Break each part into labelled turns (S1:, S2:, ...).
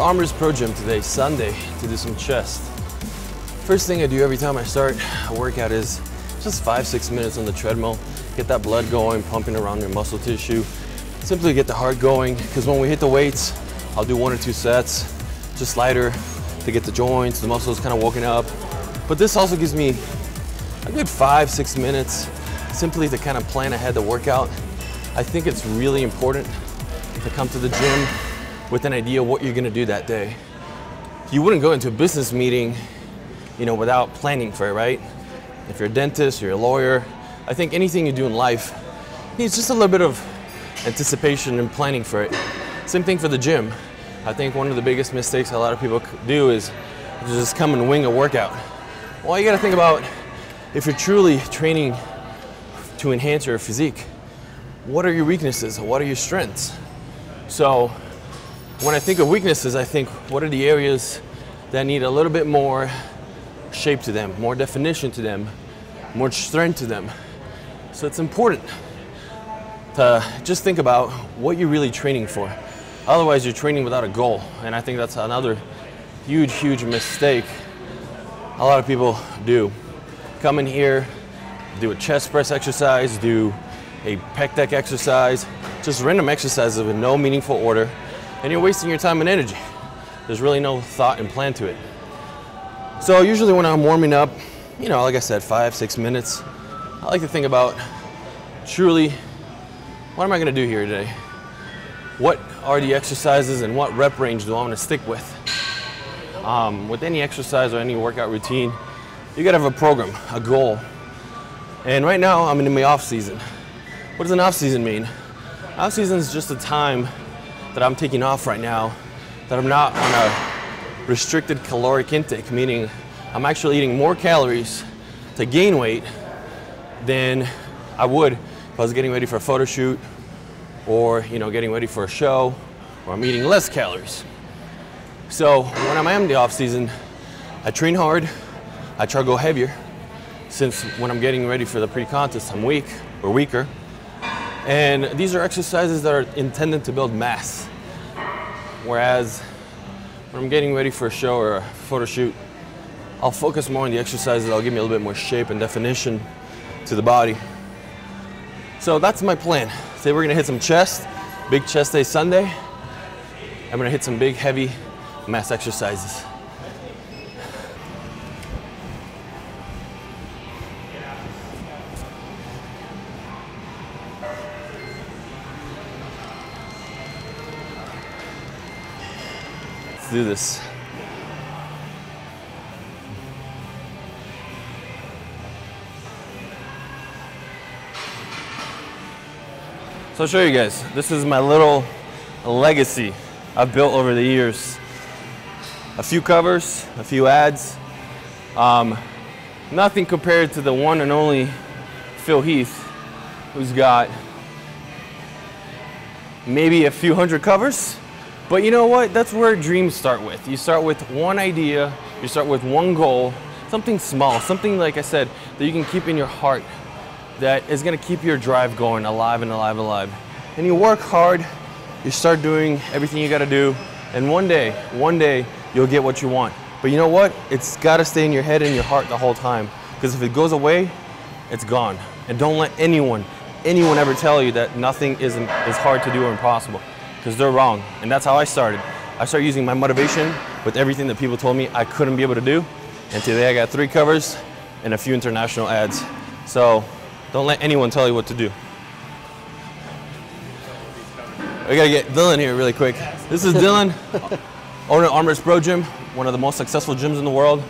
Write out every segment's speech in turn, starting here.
S1: Armor's Pro Gym today, Sunday, to do some chest. First thing I do every time I start a workout is just 5-6 minutes on the treadmill. Get that blood going, pumping around your muscle tissue. Simply get the heart going, because when we hit the weights, I'll do 1 or 2 sets, just lighter, to get the joints, the muscles kind of woken up. But this also gives me a good 5-6 minutes simply to kind of plan ahead the workout. I think it's really important to come to the gym with an idea of what you're gonna do that day. You wouldn't go into a business meeting, without planning for it, right? If you're a dentist, you're a lawyer, I think anything you do in life needs just a little bit of anticipation and planning for it. Same thing for the gym. I think one of the biggest mistakes a lot of people do is just come and wing a workout. Well, you gotta think about if you're truly training to enhance your physique, what are your weaknesses? What are your strengths? So when I think of weaknesses, I think what are the areas that need a little bit more shape to them, more definition to them, more strength to them. So it's important to just think about what you're really training for. Otherwise, you're training without a goal. And I think that's another huge mistake a lot of people do. Come in here, do a chest press exercise, do a pec deck exercise, just random exercises with no meaningful order, and you're wasting your time and energy. There's really no thought and plan to it. So usually when I'm warming up, like I said, 5-6 minutes, I like to think about truly, what am I gonna do here today? What are the exercises and what rep range do I wanna stick with? With any exercise or any workout routine, you gotta have a program, a goal. And right now, I'm in my off season. What does an off season mean? Off season is just a time that I'm taking off right now, that I'm not on a restricted caloric intake, meaning I'm actually eating more calories to gain weight than I would if I was getting ready for a photo shoot or getting ready for a show, or I'm eating less calories. So when I'm in the off season, I train hard, I try to go heavier, since when I'm getting ready for the pre-contest, I'm weak or weaker. And these are exercises that are intended to build mass. Whereas when I'm getting ready for a show or a photo shoot, I'll focus more on the exercises that'll give me a little bit more shape and definition to the body. So that's my plan. Today we're gonna hit some chest, big chest day Sunday. I'm gonna hit some big, heavy mass exercises. Let's do this. So I'll show you guys. This is my little legacy I've built over the years. A few covers, a few ads. Nothing compared to the one and only Phil Heath, who's got maybe a few hundred covers. But you know what? That's where dreams start with. You start with one idea, you start with one goal, something small, something, like I said, that you can keep in your heart, that is gonna keep your drive going, alive and alive, alive. And you work hard, you start doing everything you gotta do, and one day, you'll get what you want. But you know what? It's gotta stay in your head and your heart the whole time. Because if it goes away, it's gone. And don't let anyone ever tell you that nothing is hard to do or impossible. Because they're wrong. And that's how I started. I started using my motivation with everything that people told me I couldn't be able to do. And today I got 3 covers and a few international ads. So don't let anyone tell you what to do. We gotta get Dylan here really quick. This is Dylan, owner of Armor's Pro Gym, one of the most successful gyms in the world.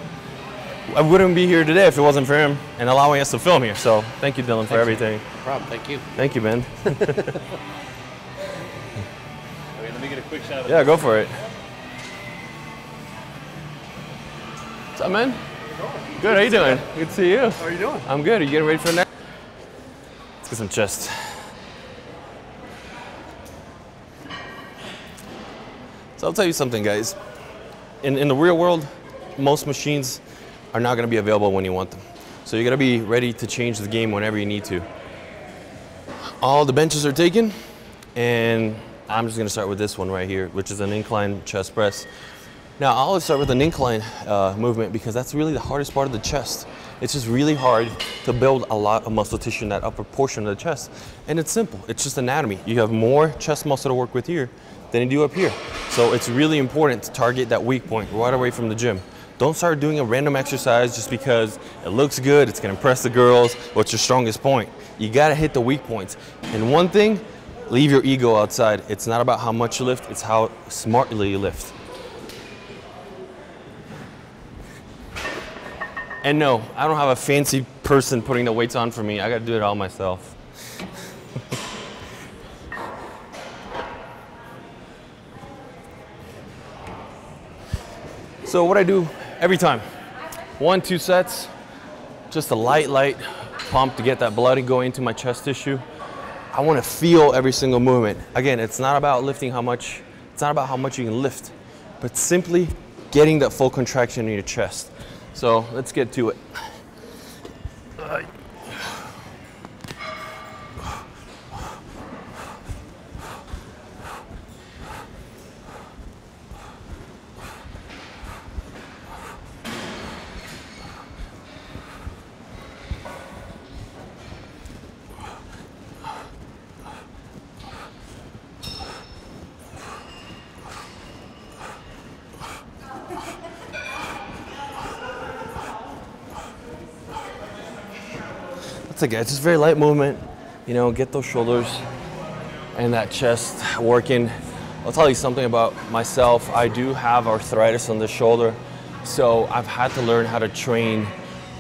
S1: I wouldn't be here today if it wasn't for him and allowing us to film here. So thank you, Dylan, for everything.
S2: No problem, thank you.
S1: Thank you, man.
S2: Okay, let me get a quick shot of
S1: Yeah, go for it. What's up, man? Good, how you doing? Good to see you.
S2: How are you doing?
S1: I'm good. Are you getting ready for the next? Let's get some chest. So I'll tell you something, guys. In the real world, most machines are not going to be available when you want them. So you got to be ready to change the game whenever you need to. All the benches are taken, and I'm just gonna start with this one right here, which is an incline chest press. Now, I always start with an incline movement because that's really the hardest part of the chest. It's just really hard to build a lot of muscle tissue in that upper portion of the chest. And it's simple, it's just anatomy. You have more chest muscle to work with here than you do up here. So it's really important to target that weak point right away from the gym. Don't start doing a random exercise just because it looks good, it's gonna impress the girls, what's your strongest point. You gotta hit the weak points. And one thing, leave your ego outside. It's not about how much you lift, it's how smartly you lift. And no, I don't have a fancy person putting the weights on for me. I gotta do it all myself. So what I do every time, 1-2 sets, just a light pump to get that blood going into my chest tissue. I wanna feel every single movement. Again, it's not about lifting how much, it's not about how much you can lift, but simply getting that full contraction in your chest. So let's get to it. It's okay, it's just very light movement, you know, get those shoulders and that chest working. I'll tell you something about myself. I do have arthritis on the shoulder, so I've had to learn how to train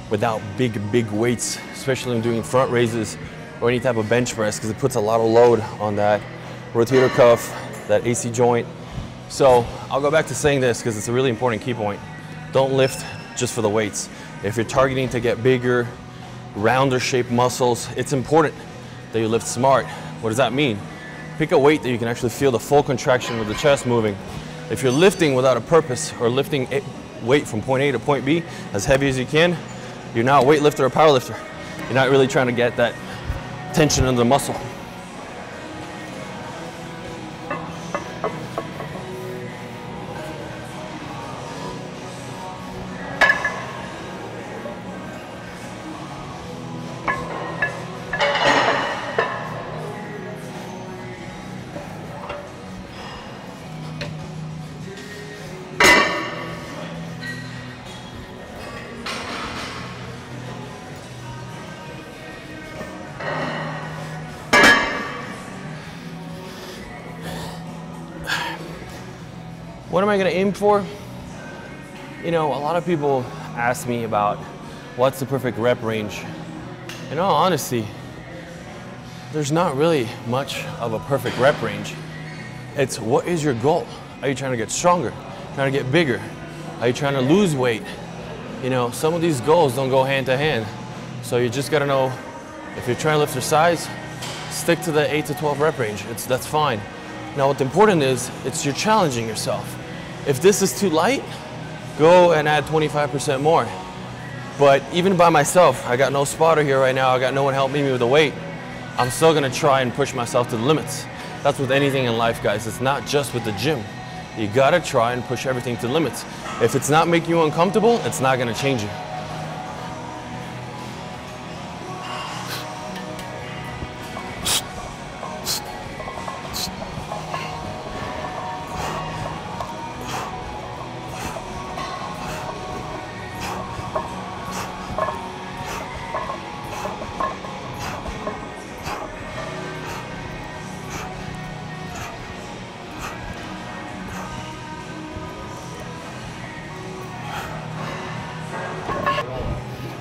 S1: without big weights, especially when doing front raises or any type of bench press, because it puts a lot of load on that rotator cuff, that AC joint. So I'll go back to saying this because it's a really important key point. Don't lift just for the weights. If you're targeting to get bigger, rounder shaped muscles, it's important that you lift smart. What does that mean? Pick a weight that you can actually feel the full contraction of the chest moving. If you're lifting without a purpose or lifting weight from point A to point B as heavy as you can, you're not a weightlifter or power lifter. You're not really trying to get that tension in the muscle. What am I gonna aim for? You know, a lot of people ask me about what's the perfect rep range. In all honesty, there's not really much of a perfect rep range. It's what is your goal? Are you trying to get stronger? Trying to get bigger? Are you trying to lose weight? You know, some of these goals don't go hand to hand. So you just gotta know, if you're trying to lift your size, stick to the 8 to 12 rep range. That's fine. Now what's important is, you're challenging yourself. If this is too light, go and add 25% more. But even by myself, I got no spotter here right now, I got no one helping me with the weight, I'm still gonna try and push myself to the limits. That's with anything in life, guys. It's not just with the gym. You gotta try and push everything to the limits. If it's not making you uncomfortable, it's not gonna change you.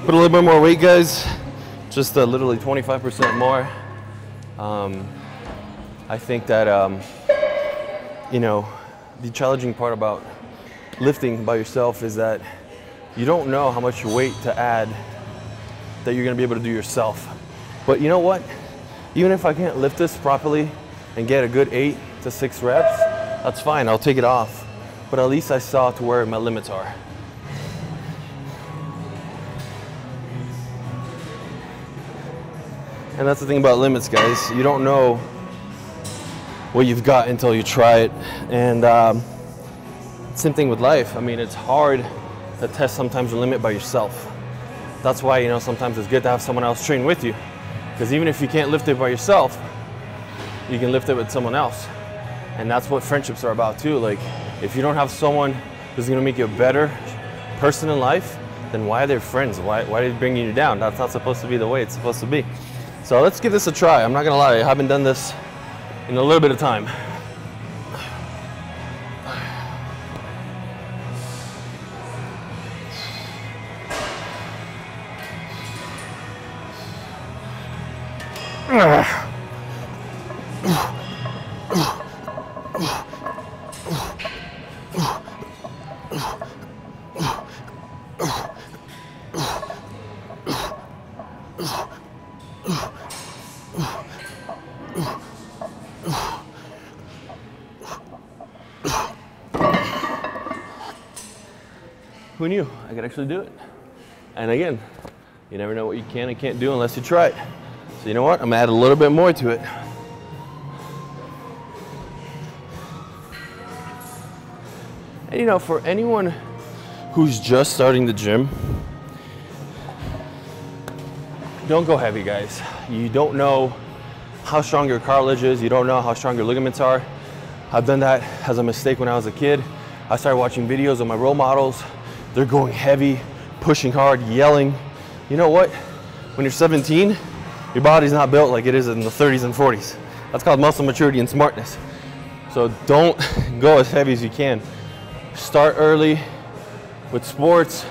S1: Put a little bit more weight, guys. Just literally 25% more. I think that, you know, the challenging part about lifting by yourself is that you don't know how much weight to add that you're gonna be able to do yourself. But you know what? Even if I can't lift this properly and get a good 8 to 6 reps, that's fine, I'll take it off. But at least I saw to where my limits are. And that's the thing about limits, guys. You don't know what you've got until you try it. And same thing with life. I mean, it's hard to test sometimes your limit by yourself. That's why, you know, sometimes it's good to have someone else train with you, because even if you can't lift it by yourself, you can lift it with someone else. And that's what friendships are about too. Like, if you don't have someone who's gonna make you a better person in life, then why are they friends? Why are they bringing you down? That's not supposed to be the way it's supposed to be. So let's give this a try. I'm not gonna lie, I haven't done this in a little bit of time. Who knew I could actually do it? And again, you never know what you can and can't do unless you try it. So you know what? I'm gonna add a little bit more to it. And you know, for anyone who's just starting the gym, don't go heavy, guys. You don't know how strong your cartilage is. You don't know how strong your ligaments are. I've done that as a mistake when I was a kid. I started watching videos of my role models. They're going heavy, pushing hard, yelling. You know what? When you're 17, your body's not built like it is in the 30s and 40s. That's called muscle maturity and smartness. So don't go as heavy as you can. Start early with sports,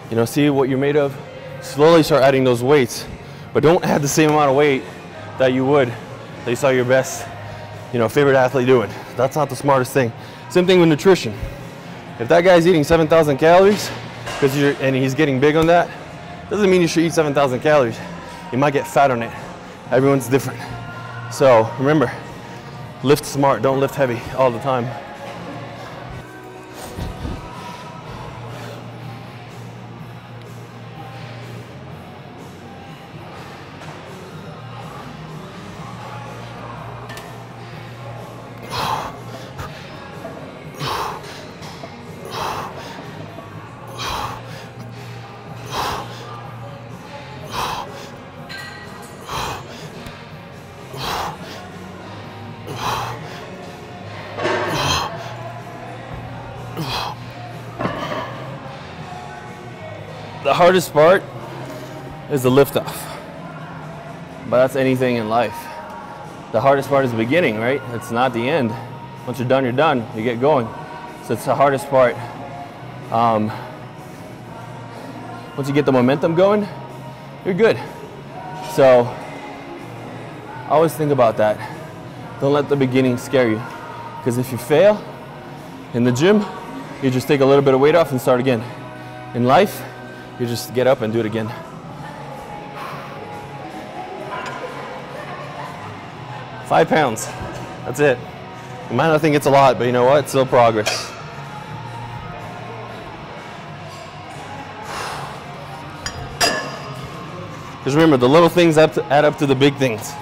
S1: you know, see what you're made of. Slowly start adding those weights, but don't add the same amount of weight that you saw your best, you know, favorite athlete doing. That's not the smartest thing. Same thing with nutrition. If that guy's eating 7,000 calories and he's getting big on that, doesn't mean you should eat 7,000 calories. You might get fat on it. Everyone's different. So remember, lift smart, don't lift heavy all the time. The hardest part is the lift off, but that's anything in life. The hardest part is the beginning, right? It's not the end. Once you're done, you get going. So it's the hardest part. Once you get the momentum going, you're good. So always think about that. Don't let the beginning scare you, because if you fail in the gym, you just take a little bit of weight off and start again. In life, you just get up and do it again. Five pounds, that's it. You might not think it's a lot, but you know what? It's still progress. Because remember, the little things add up to the big things.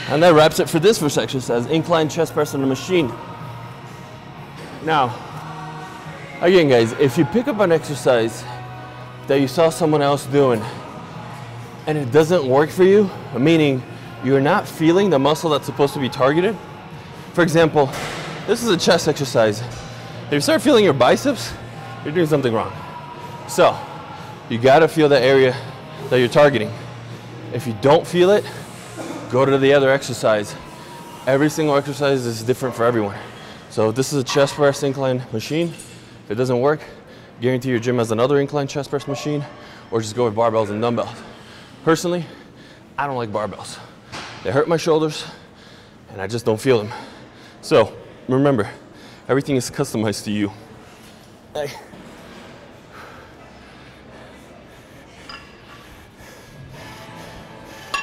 S1: And that wraps it for this first exercise, incline chest press on the machine. Now, again guys, if you pick up an exercise that you saw someone else doing and it doesn't work for you, meaning you're not feeling the muscle that's supposed to be targeted. For example, this is a chest exercise. If you start feeling your biceps, you're doing something wrong. So, you gotta feel the area that you're targeting. If you don't feel it, go to the other exercise. Every single exercise is different for everyone. So if this is a chest press incline machine, if it doesn't work, guarantee your gym has another incline chest press machine, or just go with barbells and dumbbells. Personally, I don't like barbells. They hurt my shoulders and I just don't feel them. So remember, everything is customized to you. Hey.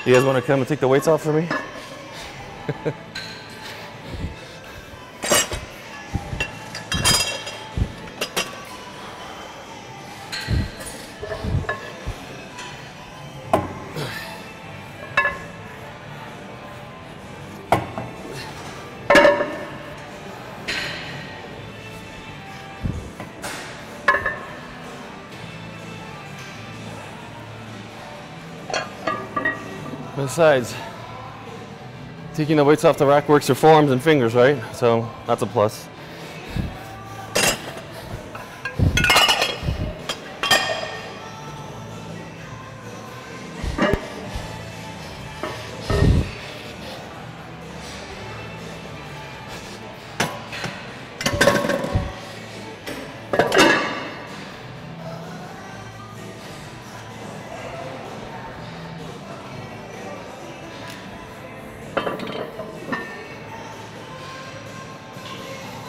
S1: You guys want to come and take the weights off for me? Besides, taking the weights off the rack works your forearms and fingers, right? So that's a plus.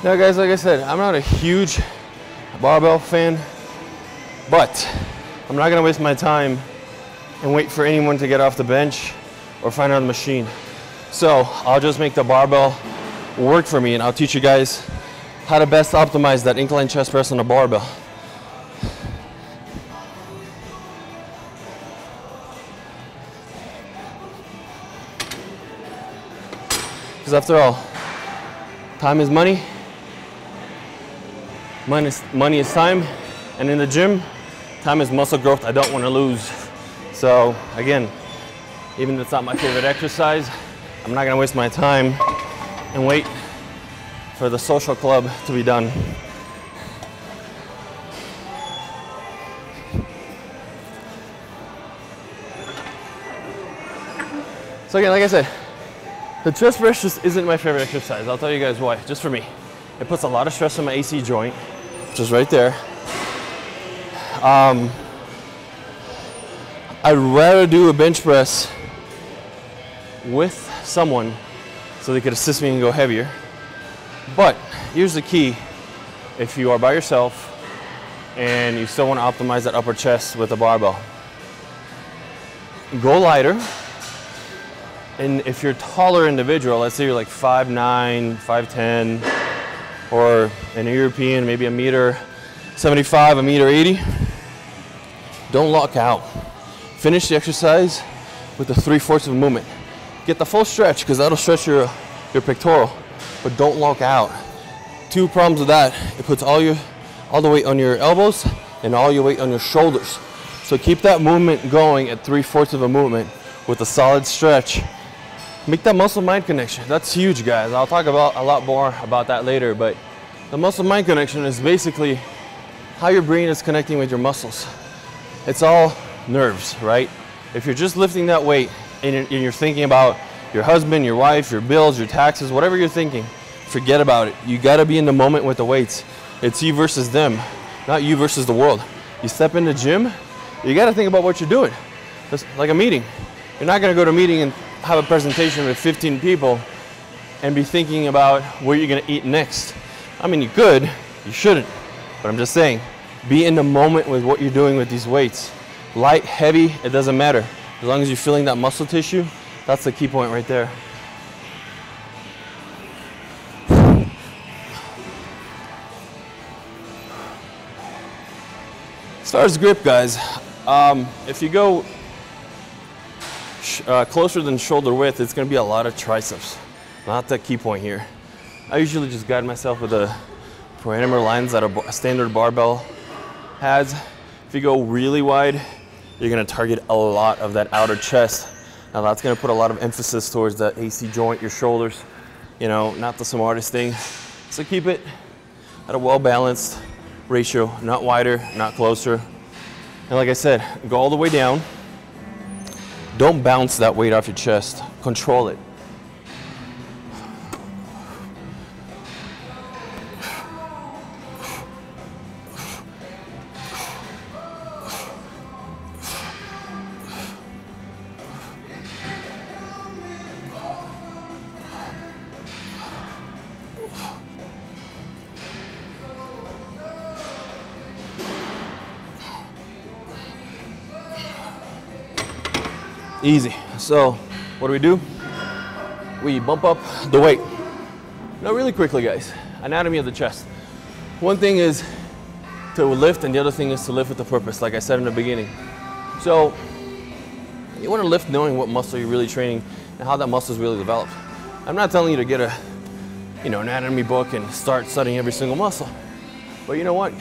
S1: Now guys, like I said, I'm not a huge barbell fan, but I'm not gonna waste my time and wait for anyone to get off the bench or find out the machine. So I'll just make the barbell work for me, and I'll teach you guys how to best optimize that incline chest press on the barbell. Because after all, time is money. Money is time, and in the gym, time is muscle growth I don't want to lose. So again, even if it's not my favorite exercise, I'm not gonna waste my time and wait for the social club to be done. So again, like I said, the chest press just isn't my favorite exercise. I'll tell you guys why, just for me. It puts a lot of stress on my AC joint, which is right there. I'd rather do a bench press with someone so they could assist me and go heavier. But here's the key. If you are by yourself and you still want to optimize that upper chest with a barbell, go lighter. And if you're a taller individual, let's say you're like 5'9", 5'10", or an European, maybe 1.75 m, 1.80 m, don't lock out. Finish the exercise with the 3/4 of a movement. Get the full stretch, because that'll stretch your pectoral, but don't lock out. Two problems with that: it puts all the weight on your elbows and all your weight on your shoulders. So keep that movement going at 3/4 of a movement with a solid stretch. Make that muscle-mind connection. That's huge, guys. I'll talk about a lot more about that later, but the muscle-mind connection is basically how your brain is connecting with your muscles. It's all nerves, right? If you're just lifting that weight and you're thinking about your husband, your wife, your bills, your taxes, whatever you're thinking, forget about it. You gotta be in the moment with the weights. It's you versus them, not you versus the world. You step in the gym, you gotta think about what you're doing. It's like a meeting. You're not gonna go to a meeting and have a presentation with 15 people and be thinking about where you're gonna eat next. I mean, you could, you shouldn't, but I'm just saying, be in the moment with what you're doing with these weights. Light, heavy, it doesn't matter. As long as you're feeling that muscle tissue, that's the key point right there. As far as grip, guys, if you go closer than shoulder width, it's going to be a lot of triceps. Not the key point here. I usually just guide myself with the parameter lines that a standard barbell has. If you go really wide, you're going to target a lot of that outer chest. Now that's going to put a lot of emphasis towards the AC joint, your shoulders, you know, not the smartest thing. So keep it at a well-balanced ratio, not wider, not closer. And like I said, go all the way down. Don't bounce that weight off your chest. Control it. Easy. So what do? We bump up the weight. Now really quickly, guys, anatomy of the chest. One thing is to lift and the other thing is to lift with a purpose, like I said in the beginning. So you want to lift knowing what muscle you're really training and how that muscle is really developed. I'm not telling you to get a anatomy book and start studying every single muscle. But you know what?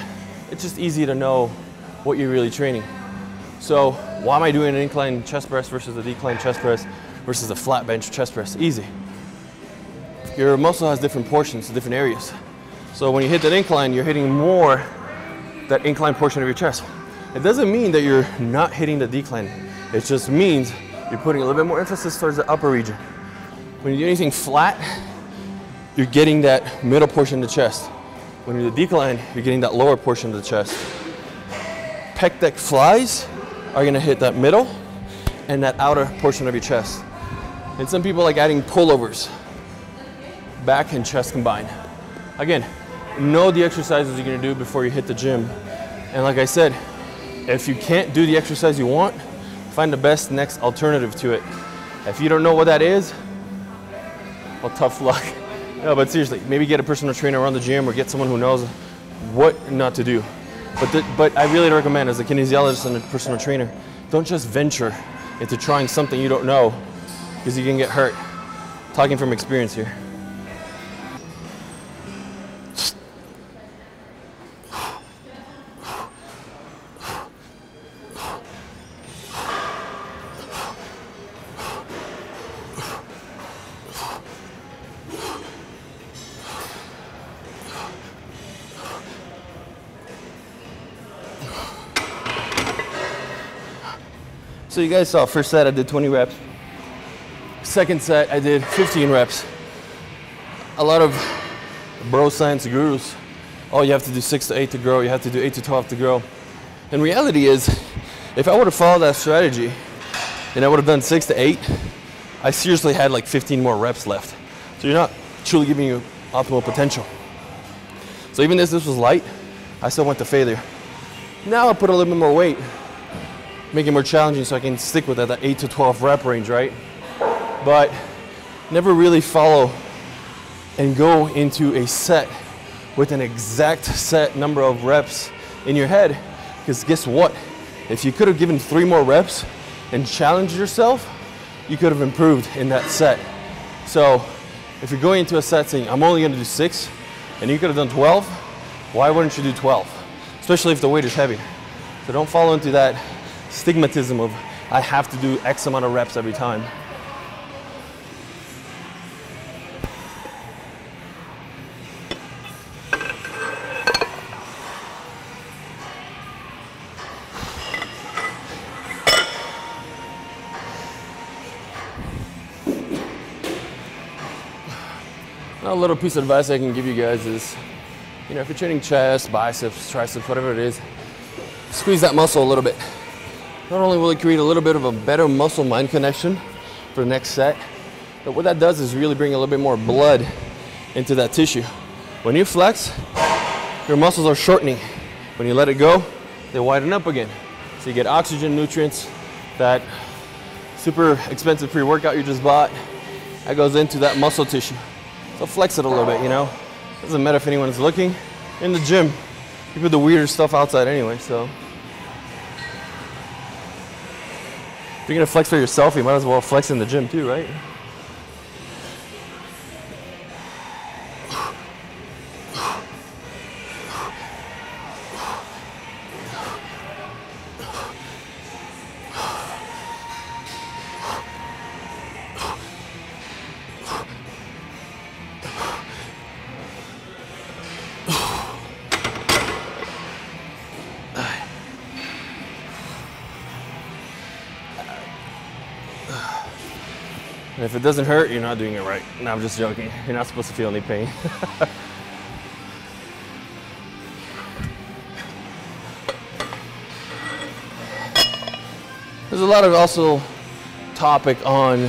S1: It's just easy to know what you're really training. So why am I doing an incline chest press versus a decline chest press versus a flat bench chest press? Easy. Your muscle has different portions, different areas. So when you hit that incline, you're hitting more that incline portion of your chest. It doesn't mean that you're not hitting the decline. It just means you're putting a little bit more emphasis towards the upper region. When you do anything flat, you're getting that middle portion of the chest. When you do the decline, you're getting that lower portion of the chest. Pec deck flies are gonna hit that middle and that outer portion of your chest. And some people like adding pullovers, back and chest combined. Again, know the exercises you're gonna do before you hit the gym. And like I said, if you can't do the exercise you want, find the best next alternative to it. If you don't know what that is, well, tough luck. No, but seriously, maybe get a personal trainer around the gym or get someone who knows what not to do. But I really recommend, as a kinesiologist and a personal trainer, don't just venture into trying something you don't know, because you can get hurt. Talking from experience here. So you guys saw, first set I did 20 reps. Second set I did 15 reps. A lot of bro science gurus, oh, you have to do 6 to 8 to grow, you have to do 8 to 12 to grow. And reality is, if I would have followed that strategy and I would have done 6 to 8, I seriously had like 15 more reps left. So you're not truly giving you optimal potential. So even if this was light, I still went to failure. Now I put a little bit more weight, make it more challenging so I can stick with that 8 to 12 rep range, right? But never really follow and go into a set with an exact set number of reps in your head, because guess what? If you could have given 3 more reps and challenged yourself, you could have improved in that set. So if you're going into a set saying, I'm only gonna do 6, and you could have done 12, why wouldn't you do 12? Especially if the weight is heavy. So don't fall into that stigmatism of, I have to do X amount of reps every time. A little piece of advice I can give you guys is, if you're training chest, biceps, triceps, whatever it is, squeeze that muscle a little bit. Not only will it create a little bit of a better muscle-mind connection for the next set, but what that does is really bring a little bit more blood into that tissue. When you flex, your muscles are shortening. When you let it go, they widen up again. So you get oxygen, nutrients, that super expensive pre-workout you just bought, that goes into that muscle tissue. So flex it a little bit, Doesn't matter if anyone's looking. In the gym, you put the weirder stuff outside anyway, so. If you're gonna flex for yourself, you might as well flex in the gym too, right? And if it doesn't hurt, you're not doing it right. No, I'm just joking. You're not supposed to feel any pain. There's a lot of also topic on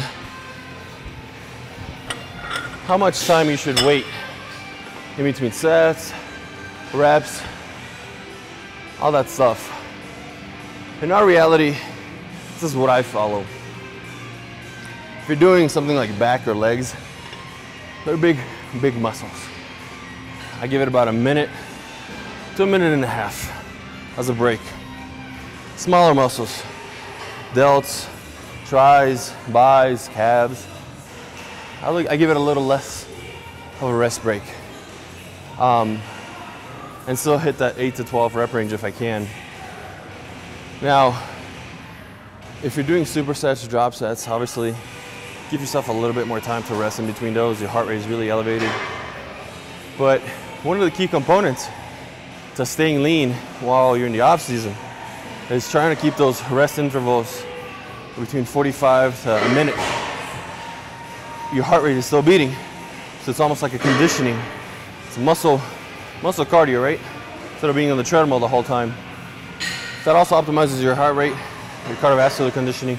S1: how much time you should wait in between sets, reps, all that stuff. In our reality, this is what I follow. If you're doing something like back or legs, they're big muscles. I give it about a minute to a minute and a half as a break. Smaller muscles, delts, tris, bis, calves. I give it a little less of a rest break. And still hit that 8 to 12 rep range if I can. Now, if you're doing supersets or drop sets, obviously give yourself a little bit more time to rest in between those. Your heart rate is really elevated. But one of the key components to staying lean while you're in the off season is trying to keep those rest intervals between 45 to a minute. Your heart rate is still beating, so it's almost like a conditioning. It's muscle cardio, right? Instead of being on the treadmill the whole time. That also optimizes your heart rate, your cardiovascular conditioning.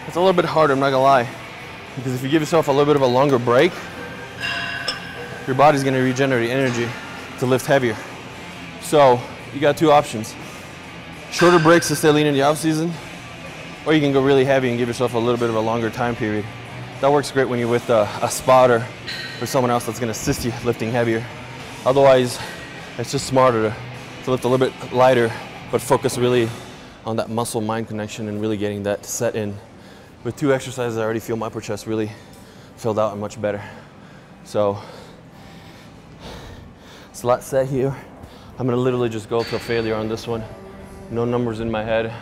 S1: It's a little bit harder, I'm not gonna lie, because if you give yourself a little bit of a longer break, your body's gonna regenerate energy to lift heavier. So you got two options. Shorter breaks to stay lean in the off season, or you can go really heavy and give yourself a little bit of a longer time period. That works great when you're with a spotter or someone else that's gonna assist you lifting heavier. Otherwise, it's just smarter to lift a little bit lighter, but focus really on that muscle-mind connection and really getting that set in. With two exercises, I already feel my upper chest really filled out and much better. So, it's a lot set here. I'm gonna literally just go to failure on this one. No numbers in my head.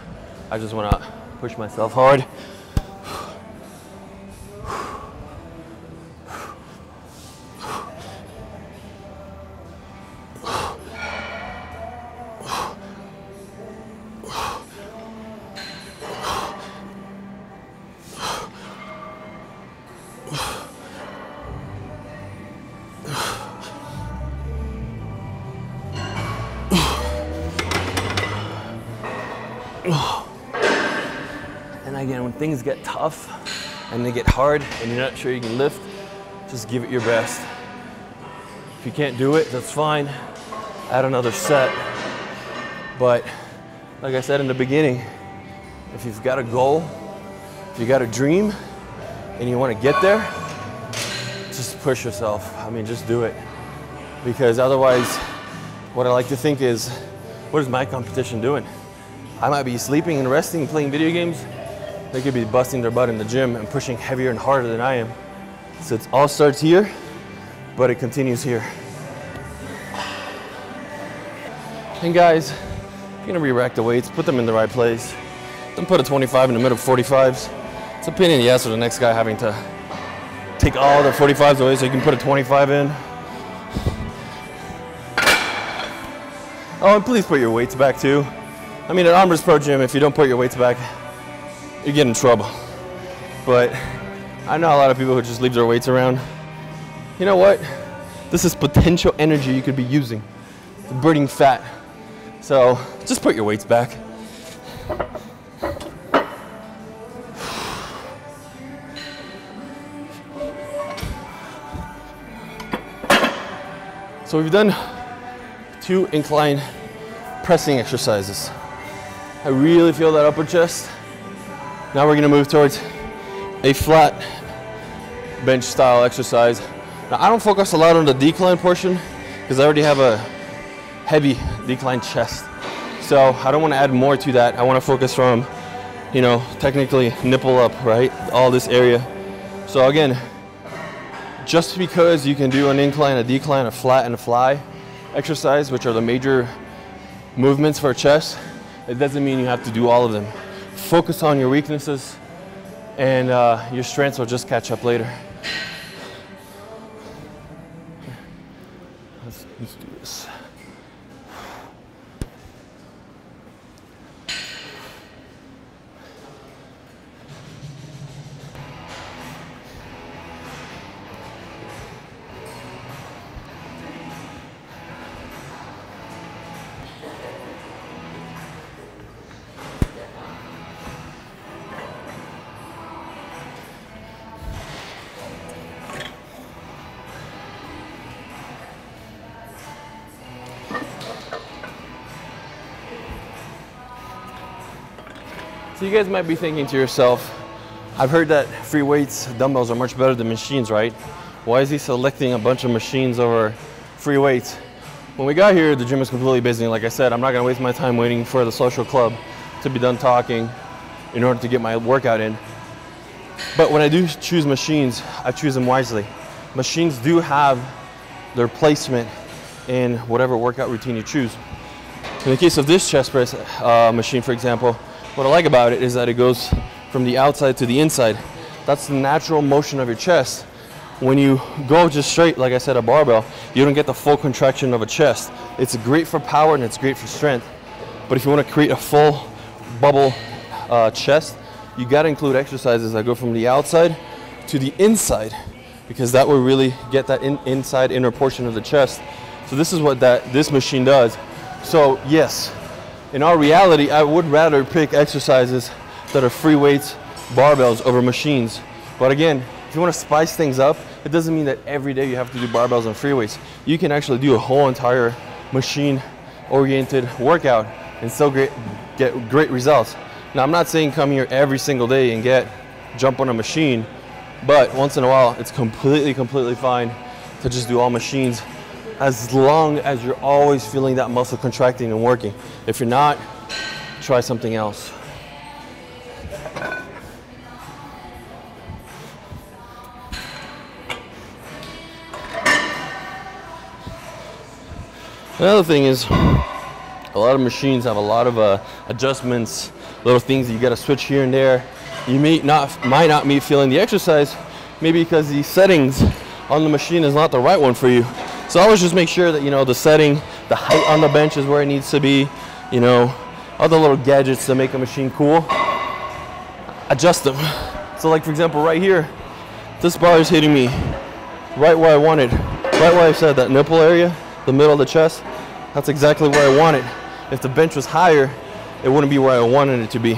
S1: I just wanna push myself hard. And again, when things get tough and they get hard and you're not sure you can lift, just give it your best. If you can't do it, that's fine. Add another set. But like I said in the beginning, if you've got a goal, if you got a dream and you want to get there, just push yourself. I mean, just do it. Because otherwise, what I like to think is, what is my competition doing? I might be sleeping and resting and playing video games. They could be busting their butt in the gym and pushing heavier and harder than I am. So it all starts here, but it continues here. And guys, if you're gonna re-rack the weights, put them in the right place. Don't put a 25 in the middle of 45s. It's a pain in the ass for the next guy having to take all the 45s away so you can put a 25 in. Oh, and please put your weights back too. I mean, at Armor's Pro Gym, if you don't put your weights back, you get in trouble. But I know a lot of people who just leave their weights around. You know what? This is potential energy you could be using, burning fat. So just put your weights back. So we've done 2 incline pressing exercises. I really feel that upper chest. Now we're gonna move towards a flat bench style exercise. Now I don't focus a lot on the decline portion because I already have a heavy decline chest. So I don't wanna add more to that. I wanna focus from, you know, technically nipple up, right? All this area. So again, just because you can do an incline, a decline, a flat, and a fly exercise, which are the major movements for chest, it doesn't mean you have to do all of them. Focus on your weaknesses and your strengths will just catch up later. Let's do this. So you guys might be thinking to yourself, I've heard that free weights dumbbells are much better than machines, right? Why is he selecting a bunch of machines over free weights? When we got here, the gym is completely busy. Like I said, I'm not gonna waste my time waiting for the social club to be done talking in order to get my workout in. But when I do choose machines, I choose them wisely. Machines do have their placement in whatever workout routine you choose. In the case of this chest press machine, for example, what I like about it is that it goes from the outside to the inside. That's the natural motion of your chest. When you go just straight, like I said, a barbell, you don't get the full contraction of a chest. It's great for power and it's great for strength. But if you want to create a full bubble chest, you got to include exercises that go from the outside to the inside, because that will really get that inside inner portion of the chest. So this is what this machine does. So yes, in our reality, I would rather pick exercises that are free weights, barbells over machines. But again, if you want to spice things up, it doesn't mean that every day you have to do barbells and free weights. You can actually do a whole entire machine-oriented workout and still get great results. Now, I'm not saying come here every single day and jump on a machine, but once in a while, it's completely fine to just do all machines, as long as you're always feeling that muscle contracting and working. If you're not, try something else. Another thing is, a lot of machines have a lot of adjustments, little things that you got to switch here and there. You might not be feeling the exercise, maybe because the settings on the machine is not the right one for you. So always just make sure that, you know, the setting, the height on the bench is where it needs to be, you know, other little gadgets that make a machine cool, adjust them. So like, for example, right here, this bar is hitting me right where I want it, right where I said that nipple area, the middle of the chest. That's exactly where I want it. If the bench was higher, it wouldn't be where I wanted it to be.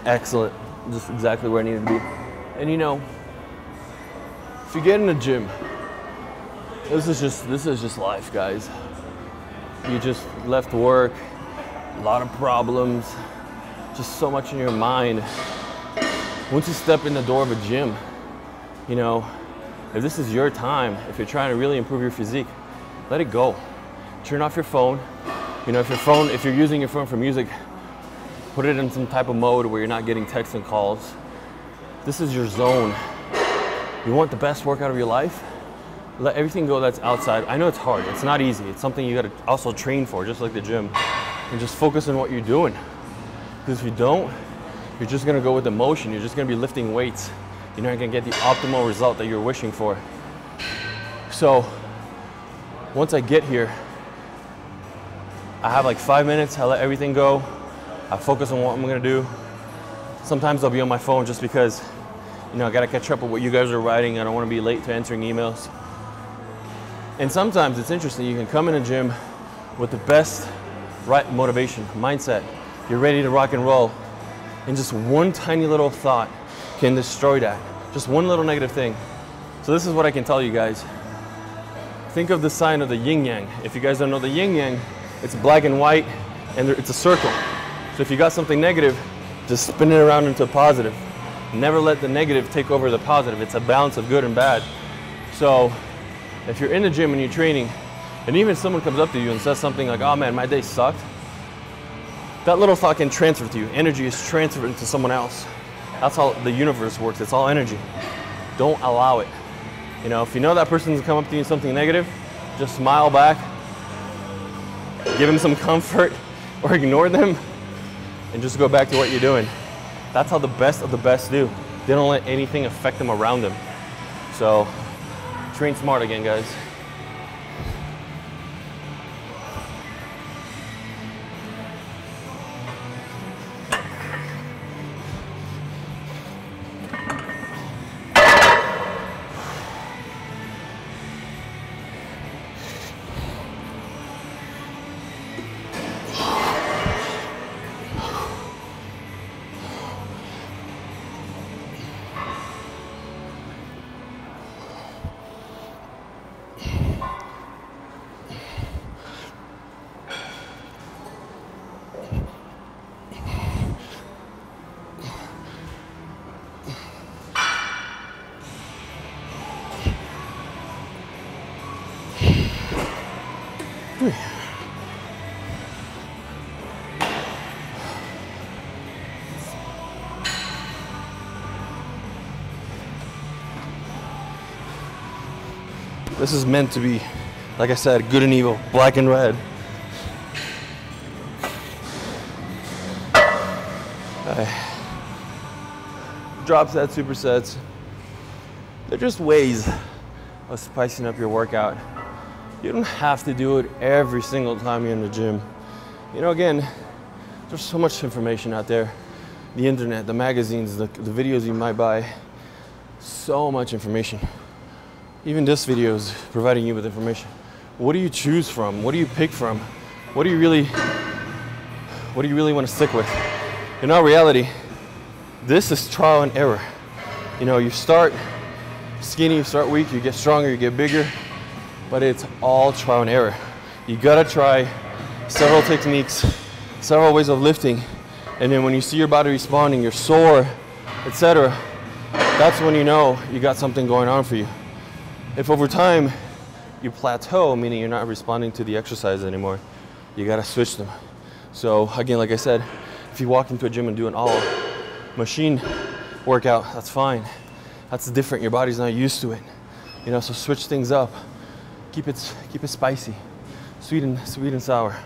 S1: Excellent, just exactly where I needed to be. And you know, if you get in the gym, this is just life, guys. You just left work, a lot of problems, just so much in your mind. Once you step in the door of a gym, you know, if this is your time, if you're trying to really improve your physique, let it go. Turn off your phone. You know, if you're using your phone for music, put it in some type of mode where you're not getting texts and calls. This is your zone. You want the best workout of your life? Let everything go that's outside. I know it's hard, it's not easy. It's something you gotta also train for, just like the gym. And just focus on what you're doing. Because if you don't, you're just gonna go with the motion. You're just gonna be lifting weights. You're not gonna get the optimal result that you're wishing for. So, once I get here, I have like 5 minutes, I let everything go. I focus on what I'm gonna do. Sometimes I'll be on my phone just because, you know, I gotta catch up with what you guys are writing. I don't wanna be late to answering emails. And sometimes it's interesting, you can come in a gym with the best right motivation, mindset. You're ready to rock and roll. And just one tiny little thought can destroy that. Just one little negative thing. So this is what I can tell you guys. Think of the sign of the yin yang. If you guys don't know the yin yang, it's black and white and it's a circle. So if you got something negative, just spin it around into a positive. Never let the negative take over the positive. It's a balance of good and bad. So if you're in the gym and you're training, and even if someone comes up to you and says something like, oh man, my day sucked, that little thought can transfer to you. Energy is transferred into someone else. That's how the universe works. It's all energy. Don't allow it. You know, if you know that person's come up to you with something negative, just smile back, give them some comfort, or ignore them, and just go back to what you're doing. That's how the best of the best do. They don't let anything affect them around them. So, train smart again, guys. This is meant to be, like I said, good and evil, black and red. Drop sets, supersets, they're just ways of spicing up your workout. You don't have to do it every single time you're in the gym. You know, again, there's so much information out there. The internet, the magazines, the videos you might buy, so much information. Even this video is providing you with information. What do you choose from? What do you pick from? What do you really want to stick with? In all reality, this is trial and error. You know, you start skinny, you start weak, you get stronger, you get bigger, but it's all trial and error. You gotta try several techniques, several ways of lifting, and then when you see your body responding, you're sore, etc., that's when you know you got something going on for you. If over time you plateau, meaning you're not responding to the exercise anymore, you gotta switch them. So again, like I said, if you walk into a gym and do an all machine workout, that's fine. That's different. Your body's not used to it. You know, so switch things up. Keep it spicy, sweet and sour.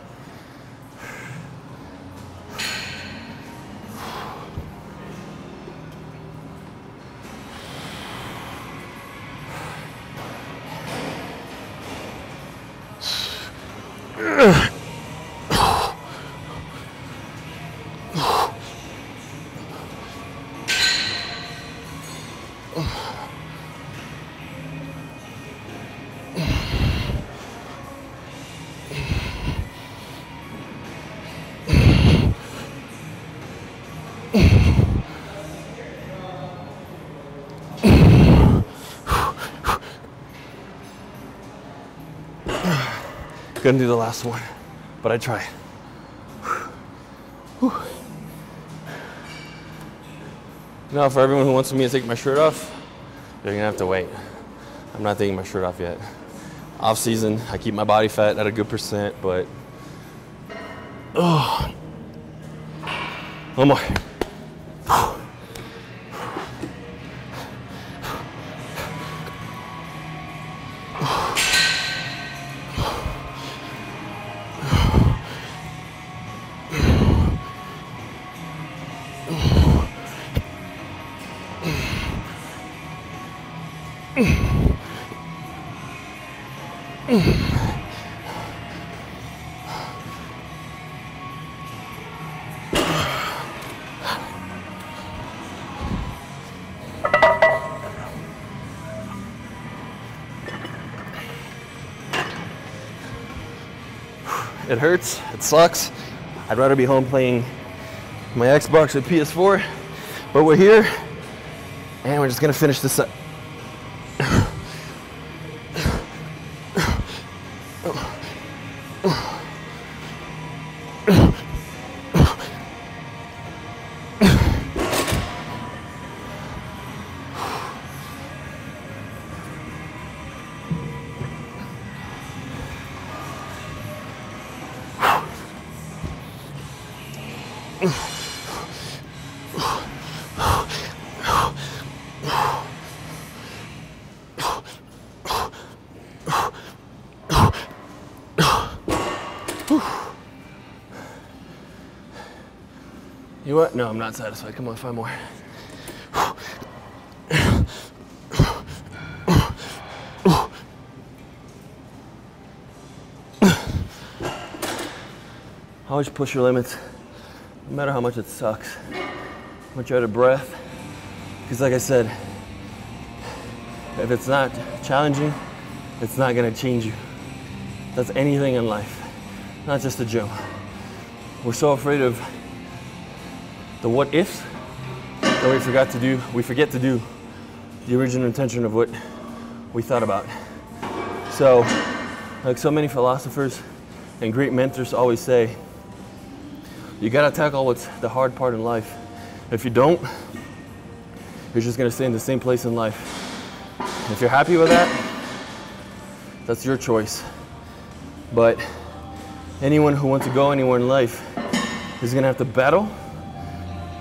S1: Couldn't do the last one, but I tried. Now, for everyone who wants me to take my shirt off, you're gonna have to wait. I'm not taking my shirt off yet. Off season, I keep my body fat at a good percent, but one more. It hurts, it sucks. I'd rather be home playing my Xbox or PS4, but we're here and we're just gonna finish this up. You know what? No, I'm not satisfied. Come on, 5 more. Always push your limits, no matter how much it sucks. I'm much out of breath, because like I said, if it's not challenging, it's not gonna change you. That's anything in life, not just the gym. We're so afraid of the what ifs that we forget to do the original intention of what we thought about. So, like so many philosophers and great mentors always say, you gotta tackle what's the hard part in life. If you don't, you're just gonna stay in the same place in life. If you're happy with that, that's your choice. But anyone who wants to go anywhere in life is gonna have to battle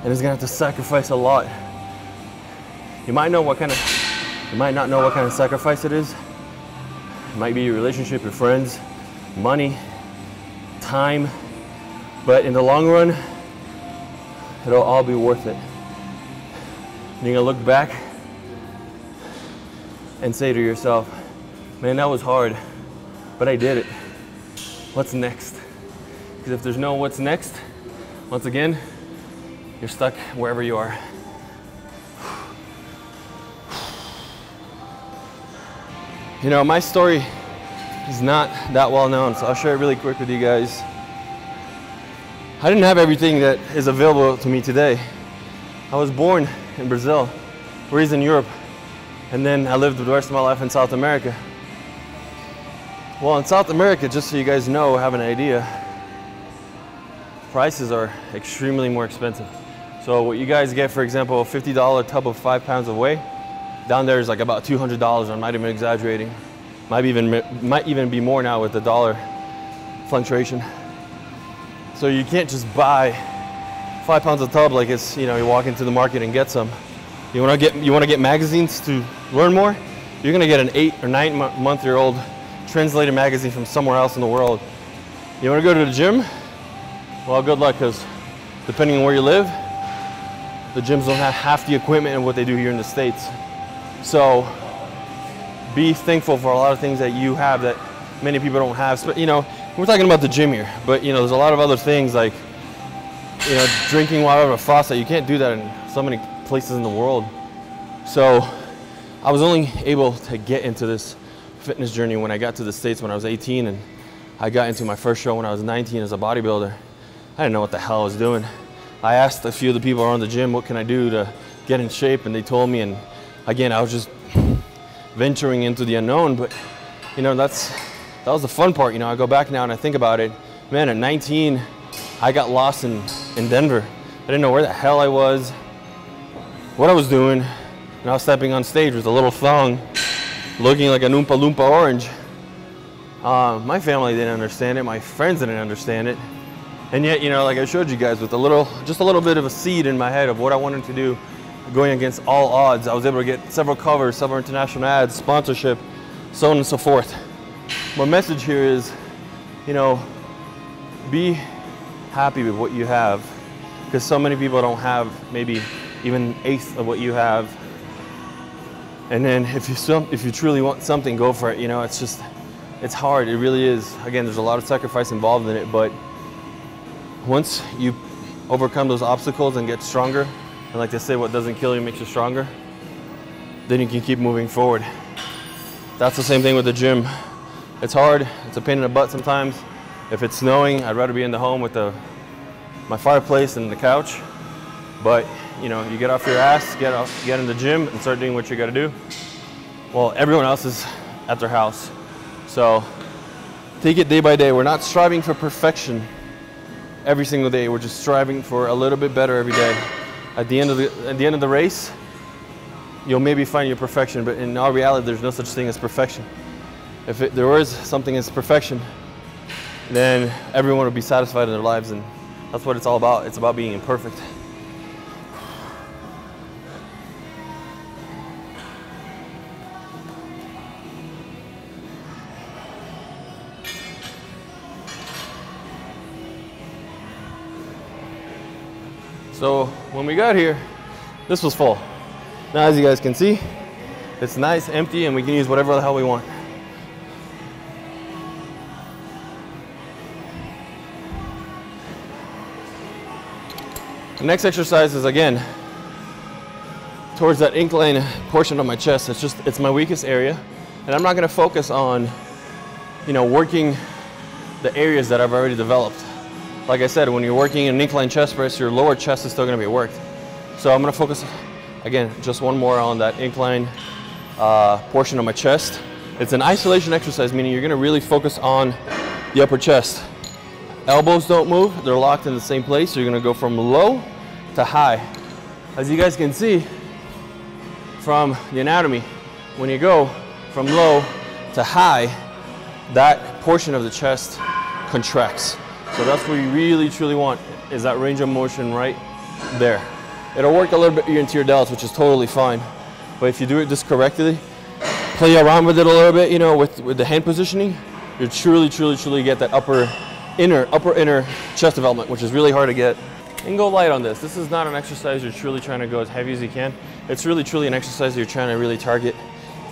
S1: and is gonna have to sacrifice a lot. You might not know what kind of sacrifice it is. It might be your relationship, your friends, money, time, but in the long run, it'll all be worth it. And you're gonna look back and say to yourself, man, that was hard, but I did it. What's next? Because if there's no what's next, once again, you're stuck wherever you are. You know, my story is not that well known, so I'll share it really quick with you guys. I didn't have everything that is available to me today. I was born in Brazil, raised in Europe, and then I lived the rest of my life in South America. Well, in South America, just so you guys know, have an idea, prices are extremely more expensive. So what you guys get, for example, a $50 tub of 5 pounds of whey, down there is like about $200. I'm not even exaggerating. Might even be more now with the dollar fluctuation. So you can't just buy 5 pounds of tub like it's, you know, you walk into the market and get some. You want to get magazines to learn more? You're gonna get an 8 or 9 month-year-old translated magazine from somewhere else in the world. You want to go to the gym? Well, good luck, because depending on where you live, the gyms don't have half the equipment and what they do here in the States. So be thankful for a lot of things that you have that many people don't have. But, you know, we're talking about the gym here, but you know, there's a lot of other things like, you know, drinking water out of a faucet. You can't do that in so many places in the world. So I was only able to get into this fitness journey when I got to the States when I was 18, and I got into my first show when I was 19 as a bodybuilder. I didn't know what the hell I was doing. I asked a few of the people around the gym, what can I do to get in shape? And they told me, and again, I was just venturing into the unknown, but you know, that was the fun part. You know, I go back now and I think about it. Man, at 19, I got lost in Denver. I didn't know where the hell I was, what I was doing, and I was stepping on stage with a little thong, looking like an Oompa Loompa orange. My family didn't understand it, my friends didn't understand it, and yet, you know, like I showed you guys, with just a little bit of a seed in my head of what I wanted to do, going against all odds, I was able to get several covers, several international ads, sponsorship, so on and so forth. My message here is, you know, be happy with what you have, because so many people don't have maybe even an eighth of what you have. And then if you truly want something, go for it. You know, it's hard, it really is. Again, there's a lot of sacrifice involved in it, but once you overcome those obstacles and get stronger, and like they say, what doesn't kill you makes you stronger, then you can keep moving forward. That's the same thing with the gym. It's hard, it's a pain in the butt sometimes. If it's snowing, I'd rather be in the home with my fireplace and the couch. But you know, you get off your ass, get in the gym and start doing what you gotta do. Well, everyone else is at their house. So take it day by day. We're not striving for perfection every single day. We're just striving for a little bit better every day. At the end of the race, you'll maybe find your perfection, but in all reality, there's no such thing as perfection. If there was something as perfection, then everyone would be satisfied in their lives, and that's what it's all about. It's about being imperfect. So when we got here, this was full. Now, as you guys can see, it's nice, empty, and we can use whatever the hell we want. The next exercise is, again, towards that incline portion of my chest. It's my weakest area, and I'm not going to focus on, you know, working the areas that I've already developed. Like I said, when you're working an incline chest press, your lower chest is still going to be worked. So I'm going to focus, again, just one more on that incline portion of my chest. It's an isolation exercise, meaning you're going to really focus on the upper chest. Elbows don't move, they're locked in the same place. So you're going to go from low to high. As you guys can see from the anatomy, when you go from low to high, that portion of the chest contracts. So that's what you really truly want, is that range of motion right there. It'll work a little bit your anterior delts, which is totally fine. But if you do it just correctly, play around with it a little bit, you know, with the hand positioning, you truly get that upper inner chest development, which is really hard to get. And go light on this. This is not an exercise you're truly trying to go as heavy as you can. It's really truly an exercise you're trying to really target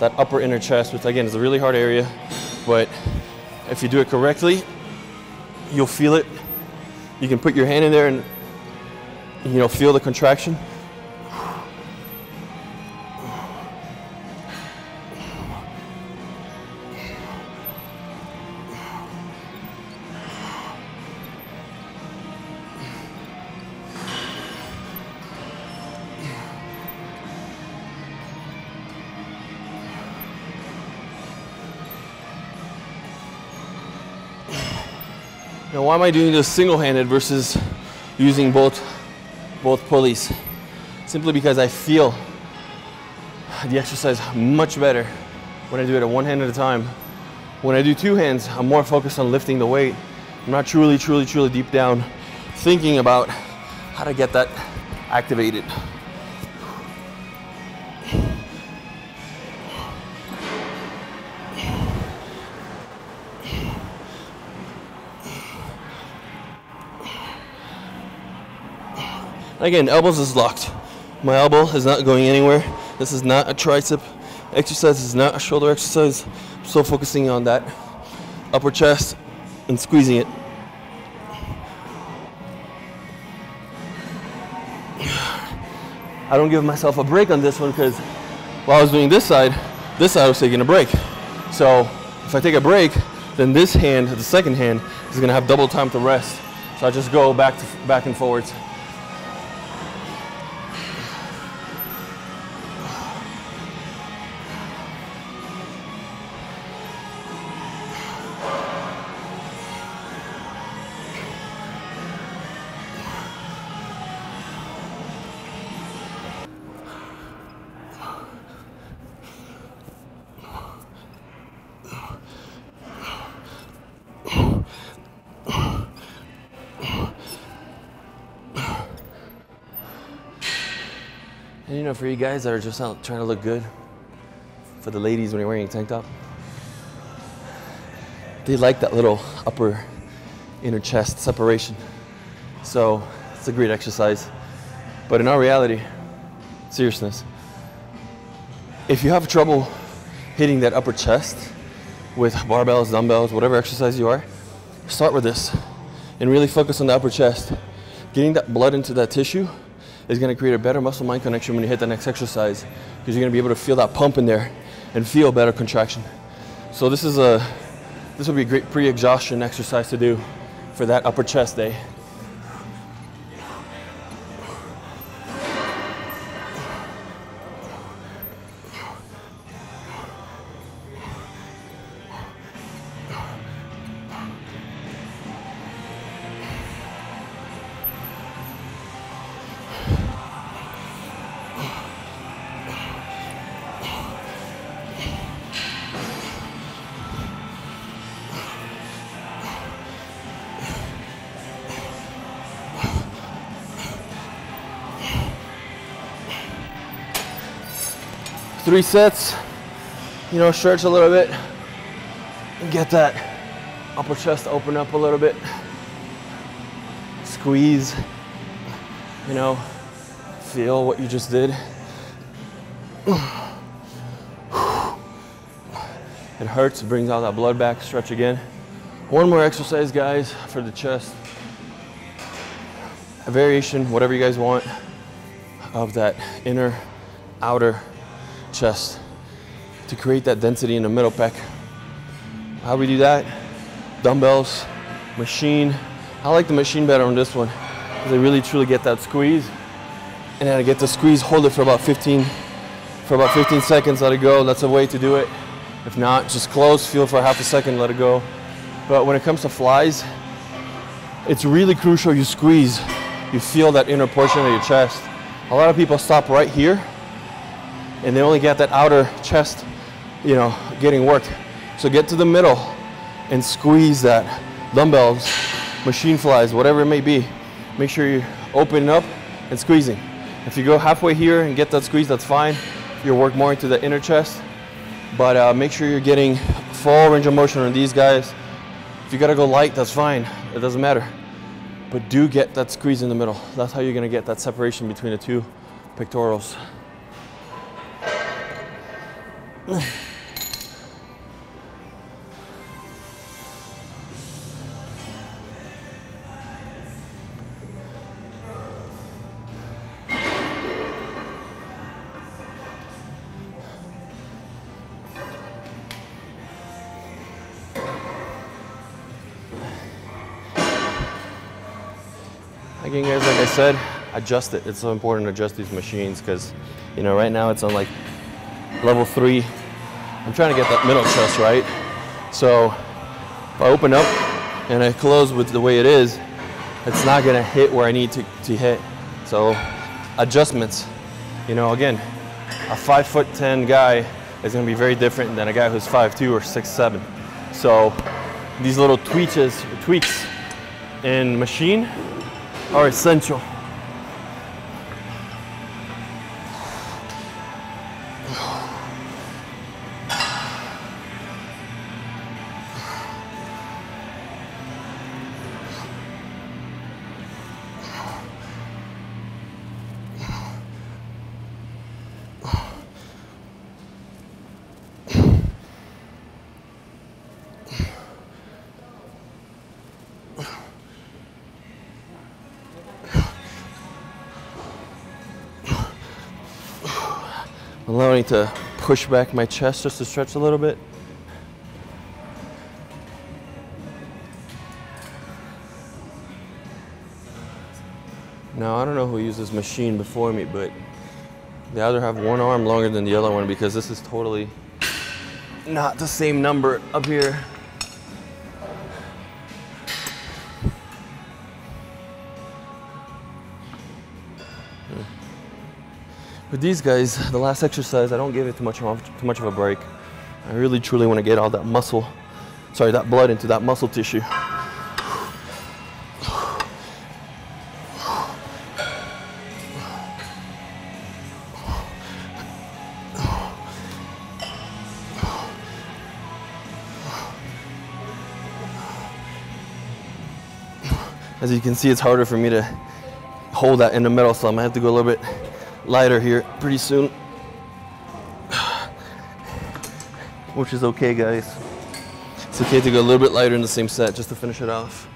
S1: that upper inner chest, which again is a really hard area. But if you do it correctly, you'll feel it. You can put your hand in there and, you know, feel the contraction. Now, why am I doing this single-handed versus using both pulleys? Simply because I feel the exercise much better when I do it at one hand at a time. When I do two hands, I'm more focused on lifting the weight. I'm not truly deep down thinking about how to get that activated. Again, elbows is locked. My elbow is not going anywhere. This is not a tricep exercise. This is not a shoulder exercise. I'm still focusing on that upper chest and squeezing it. I don't give myself a break on this one because while I was doing this side was taking a break. So if I take a break, then this hand, the second hand, is gonna have double time to rest. So I just go back and forwards. And you know, for you guys that are just out trying to look good, for the ladies when you're wearing a tank top, they like that little upper inner chest separation. So it's a great exercise. But in our reality, seriousness, if you have trouble hitting that upper chest with barbells, dumbbells, whatever exercise you are, start with this and really focus on the upper chest. Getting that blood into that tissue is going to create a better muscle-mind connection when you hit the next exercise, because you're going to be able to feel that pump in there and feel better contraction. So this will be a great pre-exhaustion exercise to do for that upper chest day. Three sets, you know, stretch a little bit and get that upper chest to open up a little bit. Squeeze, you know, feel what you just did. It hurts, it brings all that blood back. Stretch again. One more exercise, guys, for the chest. A variation, whatever you guys want, of that inner, outer chest to create that density in the middle pec. How we do that? Dumbbells, machine. I like the machine better on this one because I really truly get that squeeze. And then I get the squeeze, hold it for about 15 seconds, let it go. That's a way to do it. If not, just close, feel for half a second, let it go. But when it comes to flies, it's really crucial you squeeze. You feel that inner portion of your chest. A lot of people stop right here and they only get that outer chest, you know, getting worked. So get to the middle and squeeze that dumbbells, machine flies, whatever it may be, make sure you're opening up and squeezing. If you go halfway here and get that squeeze, that's fine. You'll work more into the inner chest, but make sure you're getting full range of motion on these guys. If you gotta go light, that's fine, it doesn't matter. But do get that squeeze in the middle. That's how you're gonna get that separation between the two pectorals. Again, guys, like I said, adjust it. It's so important to adjust these machines because, you know, right now it's on like level 3. I'm trying to get that middle chest right. So if I open up and I close with the way it is, it's not gonna hit where I need to hit. So adjustments, you know, again, a 5'10" guy is gonna be very different than a guy who's 5'2" or 6'7". So these little tweaks in machine are essential. Allowing to push back my chest just to stretch a little bit. Now, I don't know who used this machine before me, but they either have one arm longer than the other one because this is totally not the same number up here. With these guys, the last exercise, I don't give it too much of a break. I really truly want to get all that muscle, that blood into that muscle tissue. As you can see, it's harder for me to hold that in the middle, so I'm gonna have to go a little bit lighter here pretty soon, which is okay, guys. It's okay to go a little bit lighter in the same set just to finish it off.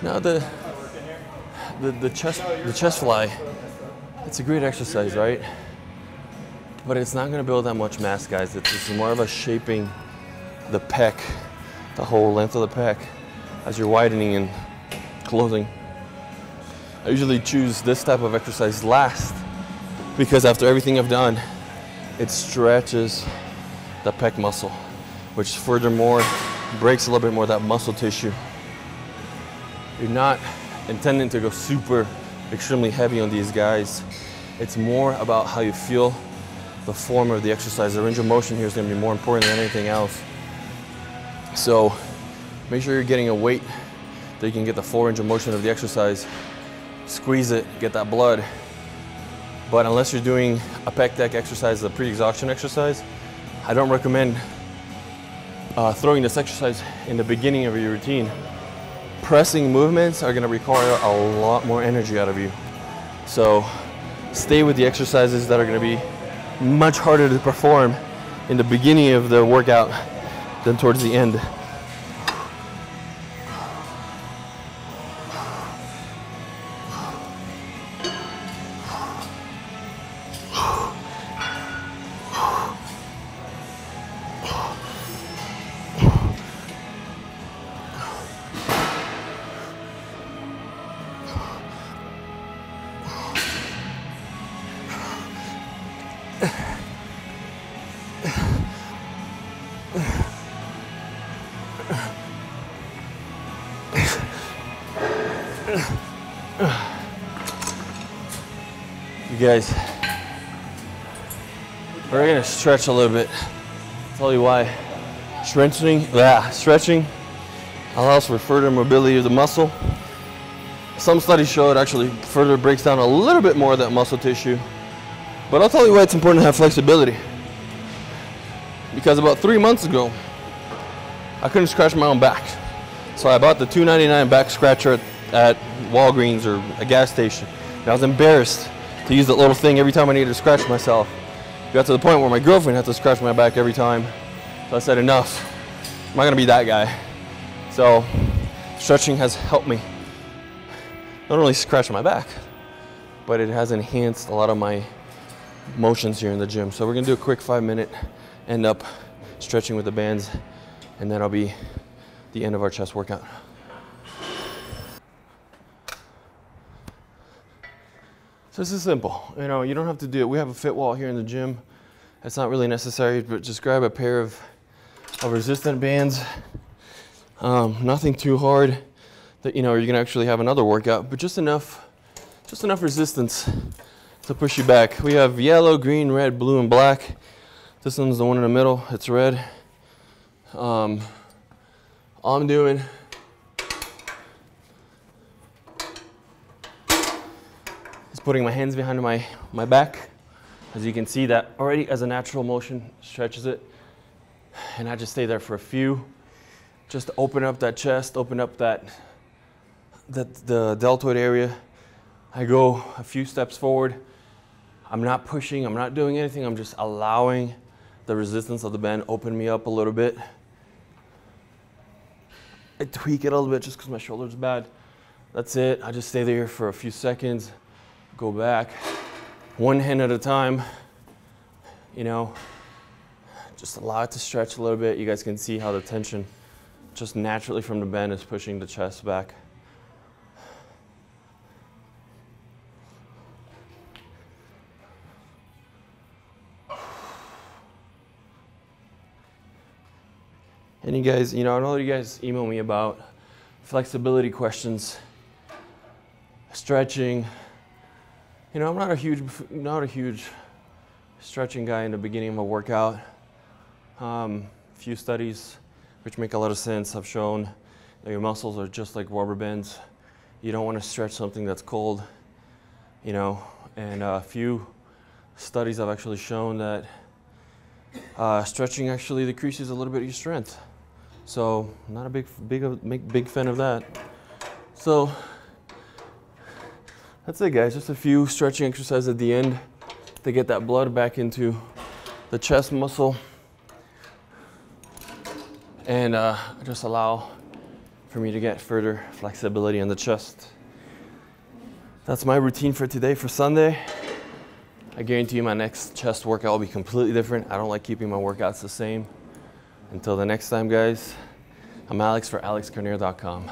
S1: Now the chest fly, it's a great exercise, right? But it's not gonna build that much mass, guys. It's more of a shaping the pec, the whole length of the pec, as you're widening and closing. I usually choose this type of exercise last because after everything I've done, it stretches the pec muscle, which furthermore breaks a little bit more of that muscle tissue. You're not intending to go super extremely heavy on these guys. It's more about how you feel the form of the exercise. The range of motion here is going to be more important than anything else. So make sure you're getting a weight that you can get the full range of motion of the exercise. Squeeze it, get that blood. But unless you're doing a pec deck exercise, a pre-exhaustion exercise, I don't recommend throwing this exercise in the beginning of your routine. Pressing movements are going to require a lot more energy out of you. So stay with the exercises that are going to be much harder to perform in the beginning of the workout than towards the end. guys, we're gonna stretch a little bit. I'll tell you why. Stretching allows for further mobility of the muscle. Some studies show it actually further breaks down a little bit more of that muscle tissue. But I'll tell you why it's important to have flexibility. Because about 3 months ago, I couldn't scratch my own back. So I bought the $2.99 back scratcher at Walgreens or a gas station. And I was embarrassed to use that little thing every time I needed to scratch myself. It got to the point where my girlfriend had to scratch my back every time. So I said, enough. I'm not gonna be that guy. So stretching has helped me not only scratch my back, but it has enhanced a lot of my motions here in the gym. So we're gonna do a quick 5-minute end up stretching with the bands, and that'll be the end of our chest workout. So this is simple. You know, you don't have to do it. We have a fit wall here in the gym. It's not really necessary, but just grab a pair of resistant bands. Nothing too hard that, you know, you're gonna actually have another workout, but just enough resistance to push you back. We have yellow, green, red, blue, and black. This one's the one in the middle, it's red. All I'm doing is putting my hands behind my back. As you can see, that already as a natural motion stretches it. And I just stay there for a few. Just to open up that chest, open up the deltoid area. I go a few steps forward. I'm not pushing, I'm not doing anything. I'm just allowing the resistance of the band open me up a little bit. I tweak it a little bit just because my shoulder's bad. That's it. I just stay there for a few seconds, go back. One hand at a time, you know, just allow it to stretch a little bit. You guys can see how the tension just naturally from the band is pushing the chest back. And you guys, you know, I know you guys email me about flexibility questions, stretching. You know, I'm not a huge stretching guy in the beginning of a workout. Few studies, which make a lot of sense, have shown that your muscles are just like rubber bands. You don't want to stretch something that's cold, you know. And a few studies have actually shown that stretching actually decreases a little bit of your strength. So, not a big fan of that. So, that's it, guys. Just a few stretching exercises at the end to get that blood back into the chest muscle and just allow for me to get further flexibility in the chest. That's my routine for today, for Sunday. I guarantee you my next chest workout will be completely different. I don't like keeping my workouts the same. Until the next time, guys, I'm Alex for alexcarneiro.com.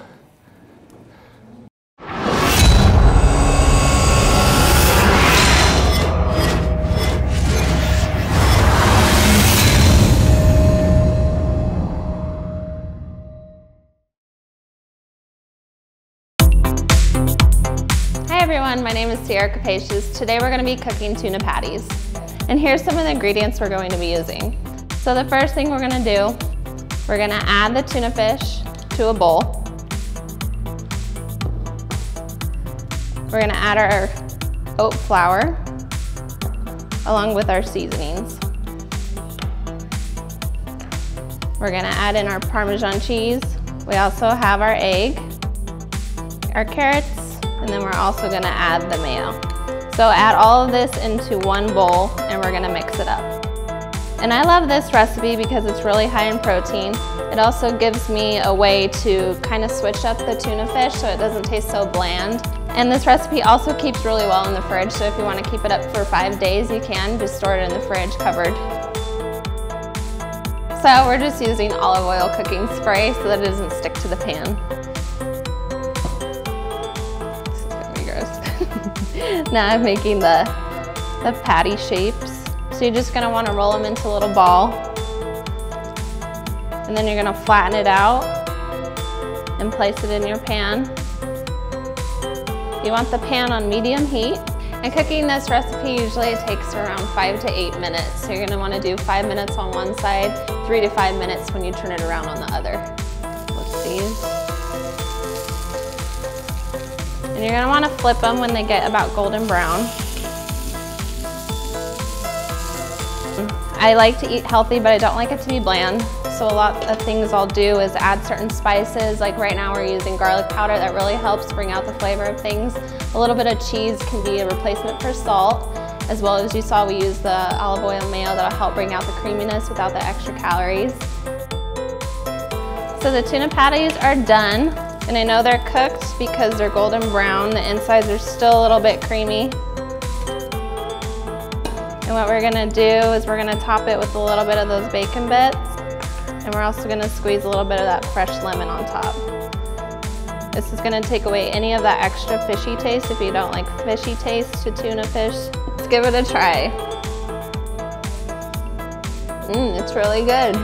S3: Hi everyone, my name is Sierra Capacious. Today we're going to be cooking tuna patties. And here's some of the ingredients we're going to be using. So the first thing we're going to do, we're going to add the tuna fish to a bowl. We're going to add our oat flour along with our seasonings. We're going to add in our Parmesan cheese. We also have our egg, our carrots, and then we're also going to add the mayo. So add all of this into one bowl and we're going to mix it up. And I love this recipe because it's really high in protein. It also gives me a way to kind of switch up the tuna fish so it doesn't taste so bland. And this recipe also keeps really well in the fridge, so if you want to keep it up for 5 days, you can. Just store it in the fridge covered. So we're just using olive oil cooking spray so that it doesn't stick to the pan. This is gonna be gross. Now I'm making the patty shapes. So you're just gonna wanna roll them into a little ball. And then you're gonna flatten it out and place it in your pan. You want the pan on medium heat. And cooking this recipe, usually it takes around 5 to 8 minutes. So you're gonna wanna do 5 minutes on one side, 3 to 5 minutes when you turn it around on the other. Flip these. And you're gonna wanna flip them when they get about golden brown. I like to eat healthy, but I don't like it to be bland. So a lot of things I'll do is add certain spices. Like right now we're using garlic powder that really helps bring out the flavor of things. A little bit of cheese can be a replacement for salt. As well as you saw, we use the olive oil mayo that'll help bring out the creaminess without the extra calories. So the tuna patties are done. And I know they're cooked because they're golden brown. The insides are still a little bit creamy. And what we're gonna do is we're gonna top it with a little bit of those bacon bits. And we're also gonna squeeze a little bit of that fresh lemon on top. This is gonna take away any of that extra fishy taste if you don't like fishy taste to tuna fish. Let's give it a try. It's really good.